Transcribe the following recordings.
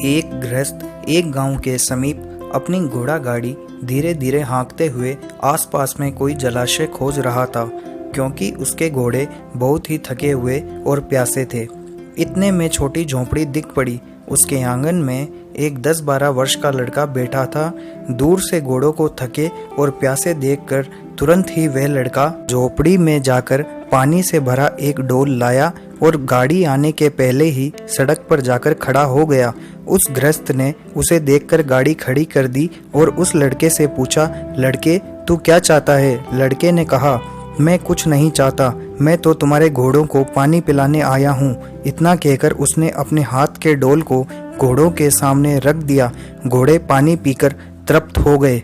एक गृहस्थ एक गांव के समीप अपनी घोड़ा गाड़ी धीरे धीरे हाँकते हुए आसपास में कोई जलाशय खोज रहा था, क्योंकि उसके घोड़े बहुत ही थके हुए और प्यासे थे। इतने में छोटी झोंपड़ी दिख पड़ी। उसके आंगन में एक 10-12 वर्ष का लड़का बैठा था। दूर से घोड़ों को थके और प्यासे देखकर तुरंत ही वह लड़का झोपड़ी में जाकर पानी से भरा एक डोल लाया और गाड़ी आने के पहले ही सड़क पर जाकर खड़ा हो गया। उस गृहस्थ ने उसे देखकर गाड़ी खड़ी कर दी और उस लड़के से पूछा, लड़के तू क्या चाहता है? लड़के ने कहा, मैं कुछ नहीं चाहता, मैं तो तुम्हारे घोड़ों को पानी पिलाने आया हूँ। इतना कहकर उसने अपने हाथ के डोल को घोड़ों के सामने रख दिया। घोड़े पानी पीकर तृप्त हो गए।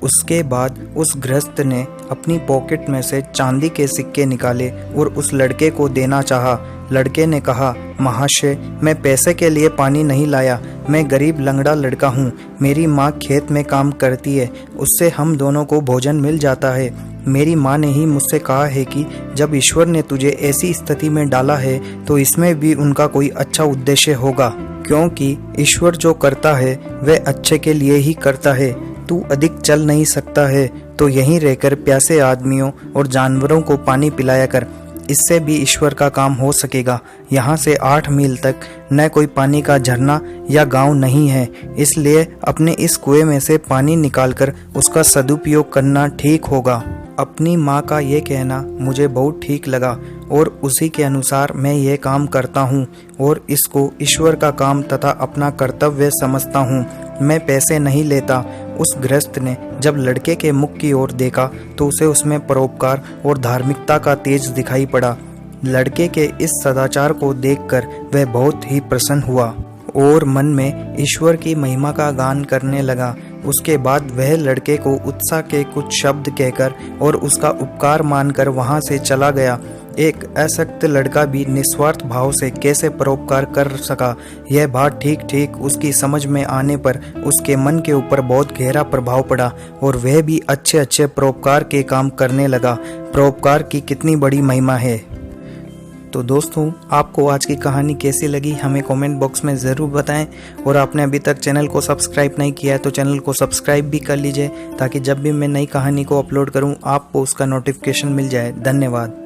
उसके बाद उस गृहस्थ ने अपनी पॉकेट में से चांदी के सिक्के निकाले और उस लड़के को देना चाहा। लड़के ने कहा, महाशय मैं पैसे के लिए पानी नहीं लाया, मैं गरीब लंगड़ा लड़का हूँ। मेरी माँ खेत में काम करती है, उससे हम दोनों को भोजन मिल जाता है। मेरी माँ ने ही मुझसे कहा है कि जब ईश्वर ने तुझे ऐसी स्थिति में डाला है तो इसमें भी उनका कोई अच्छा उद्देश्य होगा, क्योंकि ईश्वर जो करता है वह अच्छे के लिए ही करता है। तू अधिक चल नहीं सकता है तो यहीं रहकर प्यासे आदमियों और जानवरों को पानी पिलाया कर, इससे भी ईश्वर का काम हो सकेगा। यहाँ से 8 मील तक न कोई पानी का झरना या गांव नहीं है, इसलिए अपने इस कुएं में से पानी निकालकर उसका सदुपयोग करना ठीक होगा। अपनी माँ का ये कहना मुझे बहुत ठीक लगा और उसी के अनुसार मैं ये काम करता हूँ और इसको ईश्वर का काम तथा अपना कर्तव्य समझता हूँ। मैं पैसे नहीं लेता। उस गृहस्थ ने जब लड़के के मुख की ओर देखा तो उसे उसमें परोपकार और धार्मिकता का तेज दिखाई पड़ा। लड़के के इस सदाचार को देखकर वह बहुत ही प्रसन्न हुआ और मन में ईश्वर की महिमा का गान करने लगा। उसके बाद वह लड़के को उत्साह के कुछ शब्द कहकर और उसका उपकार मानकर वहां से चला गया। एक असक्त लड़का भी निस्वार्थ भाव से कैसे परोपकार कर सका, यह बात ठीक ठीक उसकी समझ में आने पर उसके मन के ऊपर बहुत गहरा प्रभाव पड़ा और वह भी अच्छे अच्छे परोपकार के काम करने लगा। परोपकार की कितनी बड़ी महिमा है। तो दोस्तों, आपको आज की कहानी कैसी लगी हमें कमेंट बॉक्स में ज़रूर बताएं और आपने अभी तक चैनल को सब्सक्राइब नहीं किया है तो चैनल को सब्सक्राइब भी कर लीजिए, ताकि जब भी मैं नई कहानी को अपलोड करूं आपको उसका नोटिफिकेशन मिल जाए। धन्यवाद।